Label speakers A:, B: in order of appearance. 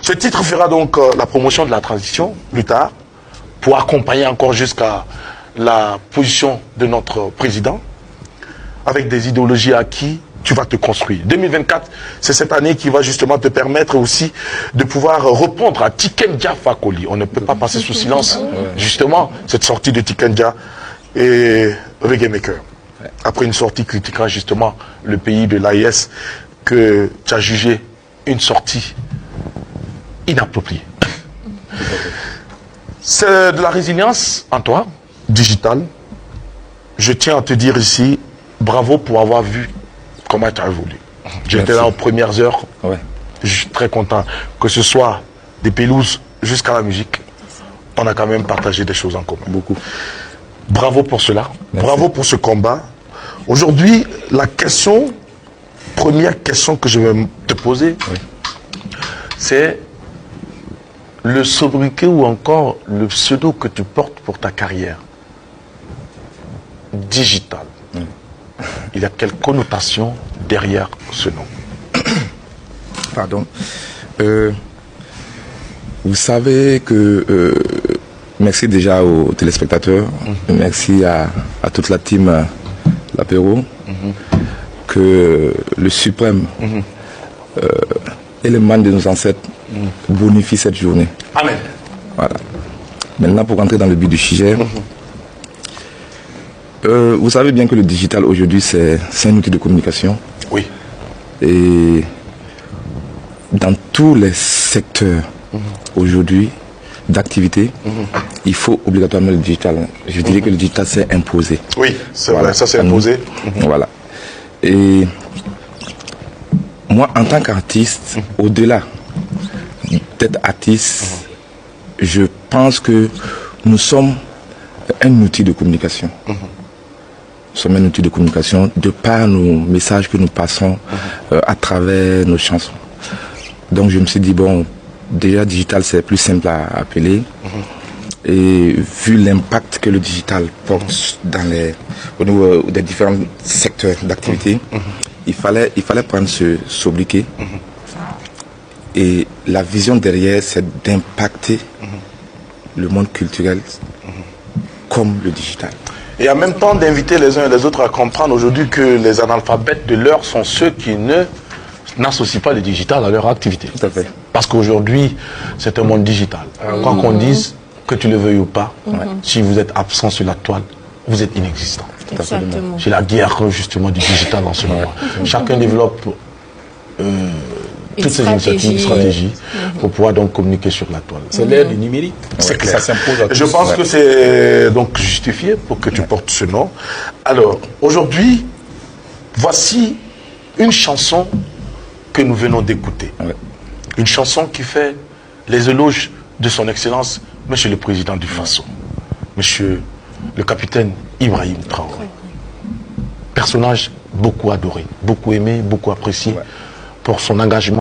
A: Ce titre fera donc la promotion de la transition plus tard, pour accompagner encore jusqu'à la position de notre président, avec des idéologies à qui tu vas te construire. 2024, c'est cette année qui va justement te permettre aussi de pouvoir répondre à Tikenja Fakoli. On ne peut pas passer sous silence, justement, cette sortie de Tikenja et Reggae Maker. Après une sortie critiquant justement le pays de l'AIS, que tu as jugé une sortie inappropriée. C'est de la résilience en toi, digitale. Je tiens à te dire ici, bravo pour avoir vu comment tu as évolué. J'étais là aux premières heures. Ouais. Je suis très content. Que ce soit des pelouses jusqu'à la musique, on a quand même partagé des choses en commun. Beaucoup. Bravo pour cela. Merci. Bravo pour ce combat. Aujourd'hui, la question, première question que je vais te poser, oui, c'est le sobriquet ou encore le pseudo que tu portes pour ta carrière. Digital. Il y a quelle connotation derrière ce nom?
B: Pardon. Vous savez que... merci déjà aux téléspectateurs. Merci à toute la team L'Apéro. Que le suprême élément de nos ancêtres bonifie cette journée.
A: Amen.
B: Voilà. Maintenant, pour rentrer dans le but du sujet... vous savez bien que le digital aujourd'hui c'est un outil de communication.
A: Oui.
B: Et dans tous les secteurs aujourd'hui d'activité, il faut obligatoirement le digital. Je dirais que le digital s'est imposé.
A: Oui, c'est vrai, ça s'est imposé.
B: Voilà. Et moi en tant qu'artiste, au-delà d'être artiste, je pense que nous sommes un outil de communication. Nous sommes un outil de communication de par nos messages que nous passons à travers nos chansons. Donc je me suis dit, bon, déjà digital c'est plus simple à appeler. Et vu l'impact que le digital porte au niveau des différents secteurs d'activité, il fallait prendre ce sobriquet. Et la vision derrière, c'est d'impacter le monde culturel comme le digital.
A: Et en même temps d'inviter les uns et les autres à comprendre aujourd'hui que les analphabètes de l'heure sont ceux qui n'associent pas le digital à leur activité.
B: Tout à fait.
A: Parce qu'aujourd'hui, c'est un monde digital. Quoi qu'on dise, que tu le veuilles ou pas, si vous êtes absent sur la toile, vous êtes inexistant.
C: Exactement.
A: C'est la guerre justement du digital en ce moment. Chacun développe toutes ces initiatives, une stratégie pour pouvoir donc communiquer sur la toile.
D: C'est l'ère du numérique.
A: C'est clair.
D: Ça s'impose à tous.
A: Je pense que c'est donc justifié pour que tu portes ce nom. Alors, aujourd'hui, voici une chanson que nous venons d'écouter. Une chanson qui fait les éloges de son excellence, Monsieur le Président du Faso, Monsieur le capitaine Ibrahim Traoré. Personnage beaucoup adoré, beaucoup aimé, beaucoup apprécié pour son engagement.